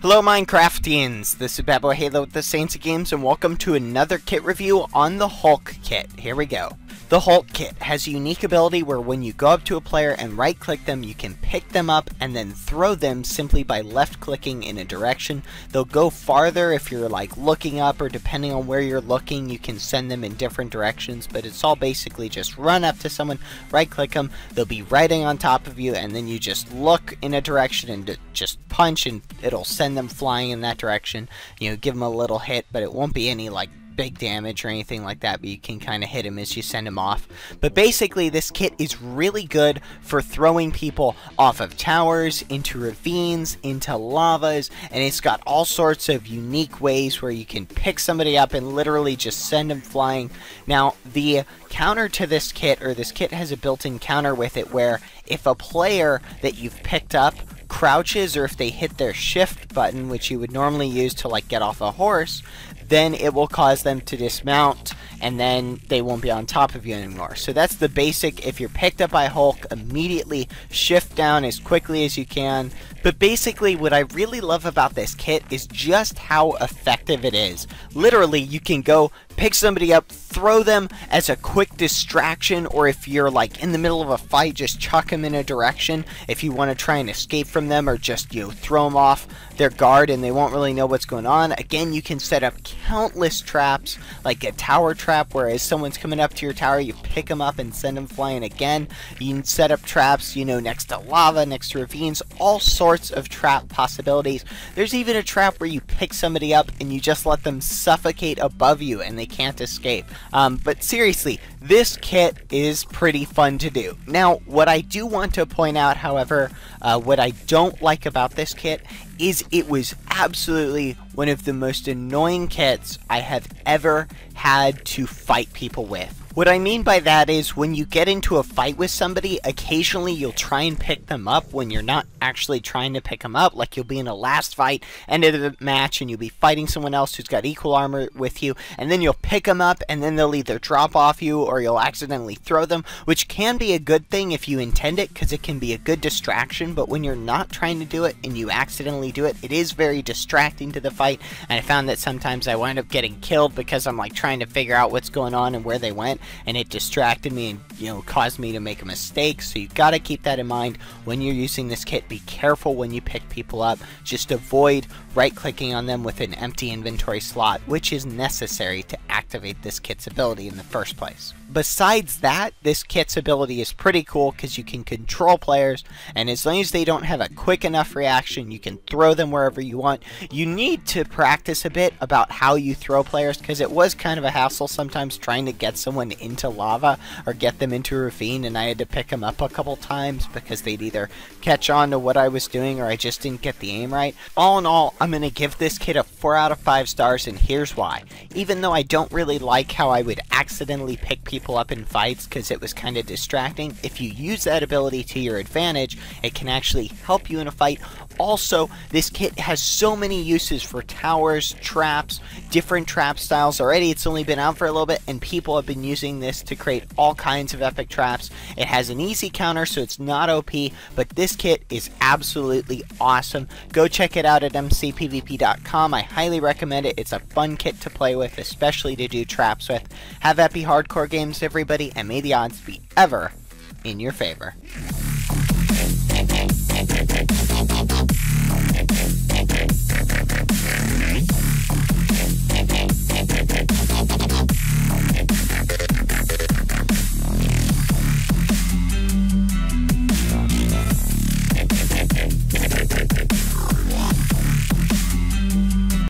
Hello Minecraftians, this is BadBoyHalo with the Saints of Games, and welcome to another kit review on the Hulk kit. Here we go. The Hulk kit has a unique ability where when you go up to a player and right click them, you can pick them up and then throw them simply by left clicking in a direction. They'll go farther if you're like looking up, or depending on where you're looking you can send them in different directions, but it's all basically just run up to someone, right click them, they'll be riding on top of you, and then you just look in a direction and just punch and it'll send them flying in that direction. You know, give them a little hit, but it won't be any like big damage or anything like that, but you can kind of hit him as you send him off. But basically this kit is really good for throwing people off of towers, into ravines, into lavas, and it's got all sorts of unique ways where you can pick somebody up and literally just send them flying. Now the counter to this kit, or this kit has a built-in counter with it, where if a player that you've picked up crouches, or if they hit their shift button, which you would normally use to like get off a horse, then it will cause them to dismount and then they won't be on top of you anymore. So that's the basic. If you're picked up by Hulk, immediately shift down as quickly as you can. But basically what I really love about this kit is just how effective it is. Literally you can go pick somebody up, throw them as a quick distraction, or if you're like in the middle of a fight, just chuck them in a direction if you want to try and escape from them, or just, you know, throw them off their guard and they won't really know what's going on. Again, you can set up countless traps, like a tower trap where as someone's coming up to your tower you pick them up and send them flying again. You can set up traps, you know, next to lava, next to ravines, all sorts of trap possibilities. There's even a trap where you pick somebody up and you just let them suffocate above you and they can't escape. But seriously, this kit is pretty fun to do. Now, what I do want to point out, however, what I don't like about this kit is it was absolutely one of the most annoying kits I have ever had to fight people with. What I mean by that is when you get into a fight with somebody, occasionally you'll try and pick them up when you're not actually trying to pick them up. Like you'll be in a last fight, end of the match, and you'll be fighting someone else who's got equal armor with you, and then you'll pick them up and then they'll either drop off you or you'll accidentally throw them, which can be a good thing if you intend it, because it can be a good distraction. But when you're not trying to do it and you accidentally do it, it is very distracting to the fight, and I found that sometimes I wind up getting killed because I'm like trying to figure out what's going on and where they went, and it distracted me and, you know, caused me to make a mistake. So you've got to keep that in mind when you're using this kit. Be careful when you pick people up. Just avoid right clicking on them with an empty inventory slot, which is necessary to activate this kit's ability in the first place. Besides that, this kit's ability is pretty cool because you can control players, and as long as they don't have a quick enough reaction, you can throw them wherever you want. You need to practice a bit about how you throw players, because it was kind of a hassle sometimes trying to get someone into lava or get them into a ravine, and I had to pick them up a couple times because they'd either catch on to what I was doing or I just didn't get the aim right. All in all, I'm going to give this kit a 4 out of 5 stars, and here's why. Even though I don't really like how I would accidentally pick people up in fights because it was kind of distracting, if you use that ability to your advantage, it can actually help you in a fight. Also, this kit has so many uses for towers, traps, different trap styles. Already it's only been out for a little bit and people have been using this to create all kinds of epic traps. It has an easy counter, so it's not OP, but this kit is absolutely awesome. Go check it out at MCPvP.com. I highly recommend it. It's a fun kit to play with, especially to do traps with. Have happy hardcore games, everybody, and may the odds be ever in your favor.